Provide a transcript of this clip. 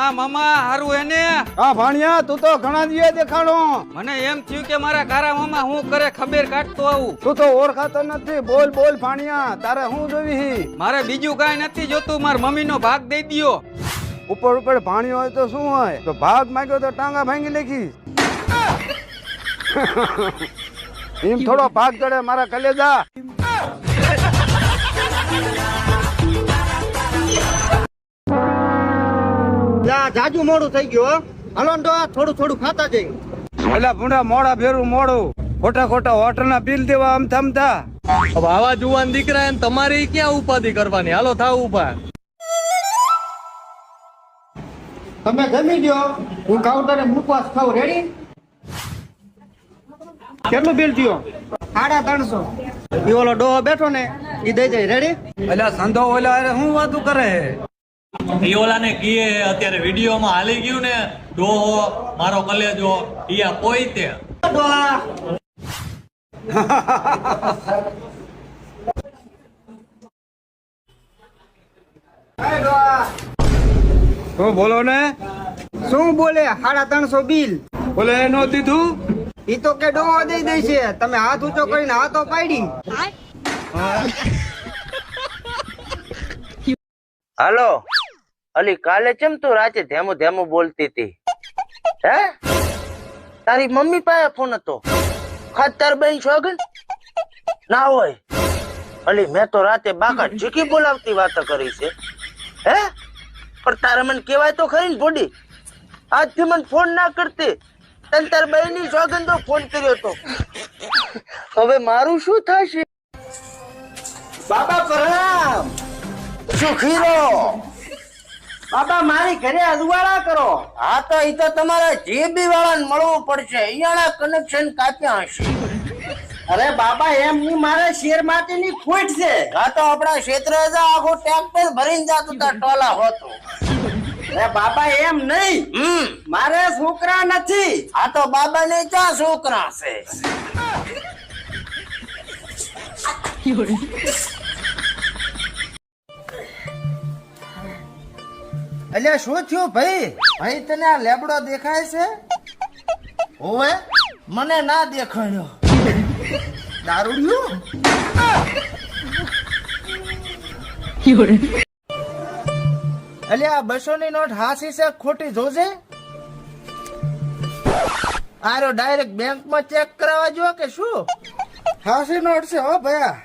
હા મામા હારું એને હા ભાણિયા તું તો ઘણા દિવસે દેખાણો. મને એમ થયું કે મારા કારા મામા હું કરે ખબર કાઢતો આવું. તું તો ઓળખાતો નથી. બોલ બોલ ભાણિયા તારે શું જોવી? મારે બીજું કાંઈ નથી જોતું, મારા મમ્મીનો ભાગ દઈ દ્યો. ઉપર ઉપર ભાણિયો હોય તો શું હોય? તો ભાગ માંગ્યો તો ટાંગા ભાંગી લેખી. એમ થોડો ભાગ ચડે મારા કલેજા. જાજુ મોડું થઈ ગયું. હલો તો થોડું થોડું ખાતા જઈ. પેલા ભૂંડા મોડા ફેરું મોડું ખોટા ખોટા હોટલ ના બિલ દેવા આમ થમતા. હવે આવા જુવાન દીકરા એને તમારી ક્યાં ઉપાધિ કરવાની? હાલો થાવ ઉભા. તમે જમી દો, હું કાઉન્ટરે મુકવાસ ખાવ. રેડી? કેટલું બિલ થયો? 350. ઈ ઓલો ડોહો બેઠો ને ઈ દઈ જાય. રેડી? પેલા સંધો ઓલા અરે શું વાતું કરે? ઈ ઓલાને કીએ અત્યારે વિડીયોમાં હાલી ગયું ને, ડોહો મારો કલેજો ઈ કોઈ તે ડોહા શું બોલો ને? શું બોલે? 350 બિલ. બોલે એનો દીધું. ઈ તો કે ડોહો દઈ દે છે. તમે હાથ ઊંચો કરીને હાથો પાડી. હાલો અલી, કાલે ચમ તું રાતે ધેમું ધેમું બોલતી હતી? હે, તારી મમ્મી પાસે ફોન હતો? ખાતર બેન છોગન ના હોય. અલી મેં તો રાતે બાકા ચીકી બોલાવતી વાતો કરી છે. હે, પણ તારે મને કેવાય તો ખરી ને ભોડી. આજથી મને ફોન ના કરતી. તને તાર બેન ની છોગન તો ફોન કર્યો તો. હવે મારું શું થશે? બાબા પ્રણામ. સુખી રહો. બાબા મારી ઘરે અજવાળા કરો. હા તો એ તો તમારા જીબી વાળાને મળવું પડશે. અહીંયાના કનેક્શન કાપ્યા હશે. અરે બાબા એમ નહીં, મારે શેર માટેની ખોટ છે. હા તો આપણા ક્ષેત્ર આખું ટ્રેક્ટર ભરીને જાતું તા ટોલા હોતું. અરે બાબા એમ નહીં, મારે છોકરા નથી. આ તો બાબા ને ક્યાં છોકરા છે? અલ્યા શું થયું ભાઈ? ભાઈ તને આ લેબડો દેખાય છે? ઓવે મને ના દેખાણ્યો. દારૂડિયું? અલ્યા 200 ની નોટ હાસી છે ખોટી જોજે. આરો ડાયરેક્ટ બેંક માં ચેક કરાવવા જો કે શું? હાસી નોટ છે હો ભયા.